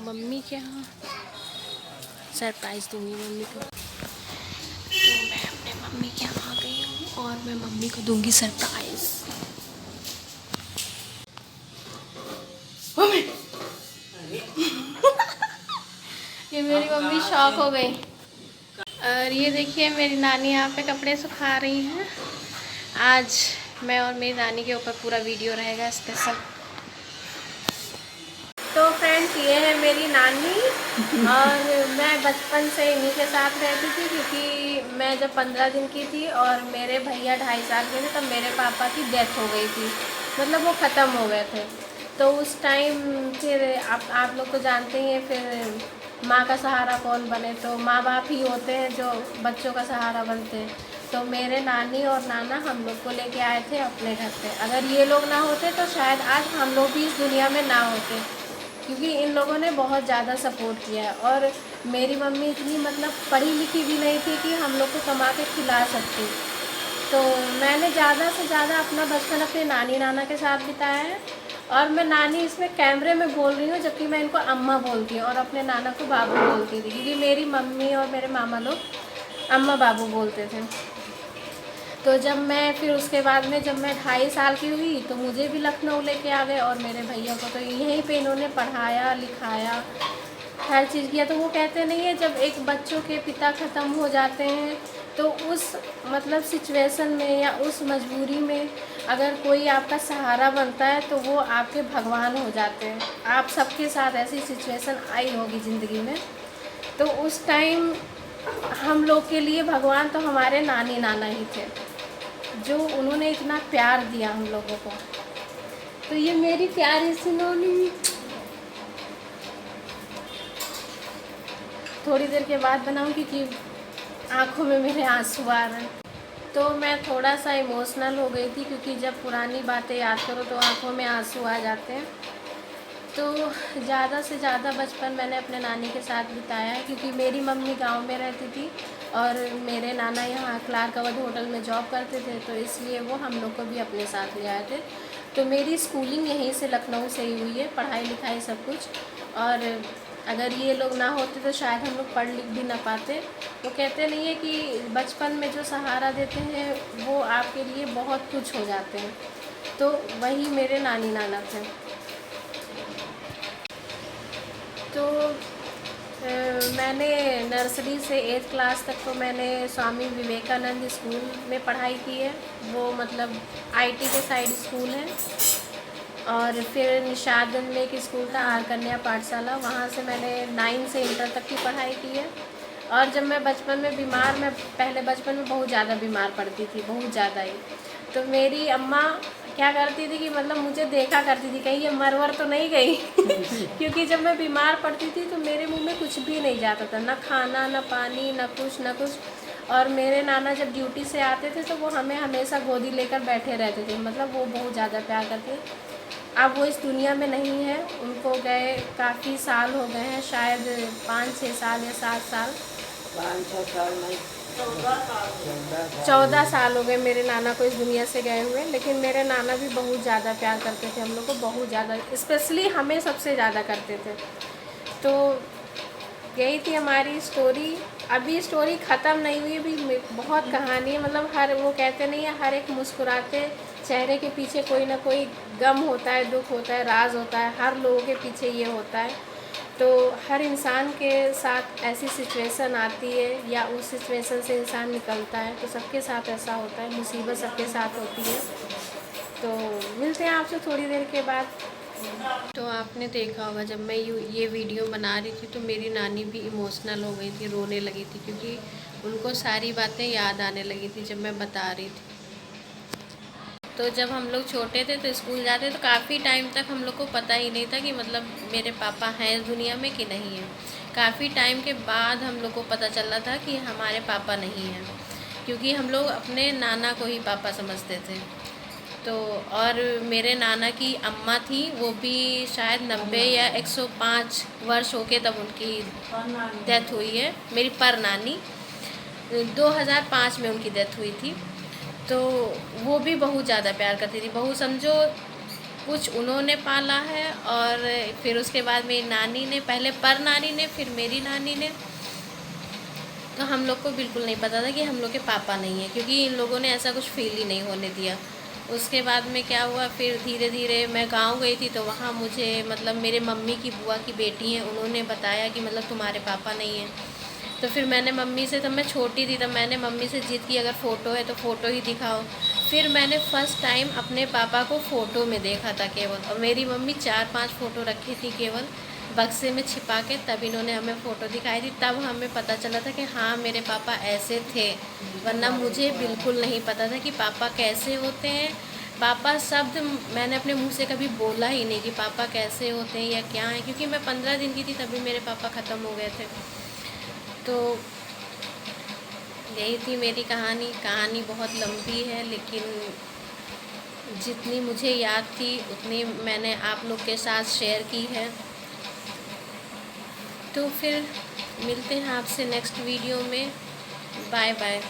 Mummy के यहाँ surprise दूँगी मम्मी को। तो मैं अपने मम्मी के यहाँ आ गई हूँ और मैं मम्मी को दूँगी सरप्राइज़। ये मेरी मम्मी शॉक हो गई। और ये देखिए मेरी नानी यहाँ पे कपड़े सुखा रही हैं। आज मैं और मेरी नानी के ऊपर पूरा वीडियो रहेगा स्पेशल। तो फ्रेंड्स, ये है मेरी नानी और मैं बचपन से इन्हीं के साथ रहती थी, क्योंकि मैं जब 15 दिन की थी और मेरे भैया 2.5 साल के थे तब मेरे पापा की डेथ हो गई थी, मतलब वो ख़त्म हो गए थे। तो उस टाइम फिर आप लोग तो जानते ही हैं, फिर माँ का सहारा कौन बने, तो माँ बाप ही होते हैं जो बच्चों का सहारा बनते हैं। तो मेरे नानी और नाना हम लोग को लेके आए थे अपने घर पे। अगर ये लोग ना होते तो शायद आज हम लोग भी इस दुनिया में ना होते, क्योंकि इन लोगों ने बहुत ज़्यादा सपोर्ट किया है। और मेरी मम्मी इतनी मतलब पढ़ी लिखी भी नहीं थी कि हम लोग को कमा के खिला सकती। तो मैंने ज़्यादा से ज़्यादा अपना बचपन अपने नानी नाना के साथ बिताया है। और मैं नानी इसमें कैमरे में बोल रही हूँ, जबकि मैं इनको अम्मा बोलती हूँ और अपने नाना को बाबू बोलती थी, क्योंकि मेरी मम्मी और मेरे मामा लोग अम्मा बाबू बोलते थे। तो जब मैं फिर उसके बाद में जब मैं 2.5 साल की हुई तो मुझे भी लखनऊ लेके आ गए, और मेरे भैया को तो यहीं पे इन्होंने पढ़ाया लिखाया हर चीज़ किया। तो वो कहते नहीं है, जब एक बच्चों के पिता ख़त्म हो जाते हैं तो उस मतलब सिचुएशन में या उस मजबूरी में अगर कोई आपका सहारा बनता है तो वो आपके भगवान हो जाते हैं। आप सबके साथ ऐसी सिचुएशन आई होगी ज़िंदगी में। तो उस टाइम हम लोग के लिए भगवान तो हमारे नानी नाना ही थे, जो उन्होंने इतना प्यार दिया हम लोगों को। तो ये मेरी प्यारी सी नानी। थोड़ी देर के बाद बनाऊँ, क्योंकि आँखों में मेरे आंसू आ रहे हैं। तो मैं थोड़ा सा इमोशनल हो गई थी, क्योंकि जब पुरानी बातें याद करो तो आँखों में आंसू आ जाते हैं। तो ज़्यादा से ज़्यादा बचपन मैंने अपने नानी के साथ बिताया है, क्योंकि मेरी मम्मी गांव में रहती थी और मेरे नाना यहाँ क्लार्क अवध होटल में जॉब करते थे, तो इसलिए वो हम लोग को भी अपने साथ ले आए थे। तो मेरी स्कूलिंग यहीं से लखनऊ से ही हुई है, पढ़ाई लिखाई सब कुछ। और अगर ये लोग ना होते तो शायद हम लोग पढ़ लिख भी ना पाते। वो कहते नहीं है कि बचपन में जो सहारा देते हैं वो आपके लिए बहुत कुछ हो जाते हैं, तो वही मेरे नानी नाना थे। तो मैंने नर्सरी से 8th क्लास तक तो मैंने स्वामी विवेकानंद स्कूल में पढ़ाई की है। वो मतलब आईटी के साइड स्कूल है। और फिर निशादगंज में एक स्कूल था, आर कन्या पाठशाला, वहाँ से मैंने 9 से इंटर तक की पढ़ाई की है। और जब मैं बचपन में मैं पहले बचपन में बहुत ज़्यादा बीमार पड़ती थी, बहुत ज़्यादा ही। तो मेरी अम्मा क्या करती थी कि मतलब मुझे देखा करती थी कहीं ये मर तो नहीं गई क्योंकि जब मैं बीमार पड़ती थी तो मेरे मुंह में कुछ भी नहीं जाता था, ना खाना ना पानी ना कुछ। और मेरे नाना जब ड्यूटी से आते थे तो वो हमें हमेशा गोदी लेकर बैठे रहते थे, मतलब वो बहुत ज़्यादा प्यार करते थे। अब वो इस दुनिया में नहीं है, उनको गए काफ़ी साल हो गए हैं, शायद 5-6 साल या 7 साल, 5-6 साल नहीं, 14 साल हो गए मेरे नाना को इस दुनिया से गए हुए। लेकिन मेरे नाना भी बहुत ज़्यादा प्यार करते थे हम लोग को, बहुत ज़्यादा, स्पेशली हमें सबसे ज़्यादा करते थे। तो यही थी हमारी स्टोरी। अभी स्टोरी ख़त्म नहीं हुई, अभी बहुत कहानी है। मतलब हर वो कहते नहीं है, हर एक मुस्कुराते चेहरे के पीछे कोई ना कोई गम होता है, दुख होता है, राज होता है, हर लोगों के पीछे ये होता है। तो हर इंसान के साथ ऐसी सिचुएशन आती है या उस सिचुएशन से इंसान निकलता है, तो सबके साथ ऐसा होता है, मुसीबत सबके साथ होती है। तो मिलते हैं आपसे थोड़ी देर के बाद। तो आपने देखा होगा जब मैं ये वीडियो बना रही थी तो मेरी नानी भी इमोशनल हो गई थी, रोने लगी थी, क्योंकि उनको सारी बातें याद आने लगी थी जब मैं बता रही थी। तो जब हम लोग छोटे थे तो स्कूल जाते तो काफ़ी टाइम तक हम लोग को पता ही नहीं था कि मतलब मेरे पापा हैं इस दुनिया में कि नहीं है। काफ़ी टाइम के बाद हम लोग को पता चला था कि हमारे पापा नहीं हैं, क्योंकि हम लोग अपने नाना को ही पापा समझते थे। तो और मेरे नाना की अम्मा थी, वो भी शायद 90 या 105 वर्ष हो के तब उनकी डेथ हुई है। मेरी पर नानी 2005 में उनकी डेथ हुई थी। तो वो भी बहुत ज़्यादा प्यार करती थी, बहुत समझो कुछ उन्होंने पाला है और फिर उसके बाद मेरी नानी ने, पहले पर नानी ने, फिर मेरी नानी ने। तो हम लोग को बिल्कुल नहीं पता था कि हम लोग के पापा नहीं है, क्योंकि इन लोगों ने ऐसा कुछ फील ही नहीं होने दिया। उसके बाद में क्या हुआ, फिर धीरे धीरे मैं गांव गई थी, तो वहाँ मुझे मतलब मेरे मम्मी की बुआ की बेटी हैं, उन्होंने बताया कि मतलब तुम्हारे पापा नहीं हैं। तो फिर मैंने मम्मी से, तब मैं छोटी थी, तब मैंने मम्मी से जिद की अगर फ़ोटो है तो फ़ोटो ही दिखाओ। फिर मैंने फ़र्स्ट टाइम अपने पापा को फ़ोटो में देखा था केवल, और मेरी मम्मी 4-5 फ़ोटो रखी थी केवल बक्से में छिपा के, तब इन्होंने हमें फ़ोटो दिखाई थी। तब हमें पता चला था कि हाँ मेरे पापा ऐसे थे, वरना मुझे बिल्कुल नहीं पता था कि पापा कैसे होते हैं। पापा शब्द मैंने अपने मुंह से कभी बोला ही नहीं कि पापा कैसे होते हैं या क्या है, क्योंकि मैं 15 दिन की थी तभी मेरे पापा ख़त्म हो गए थे। तो यही थी मेरी कहानी बहुत लंबी है, लेकिन जितनी मुझे याद थी उतनी मैंने आप लोग के साथ शेयर की है। तो फिर मिलते हैं आपसे नेक्स्ट वीडियो में। Bye bye.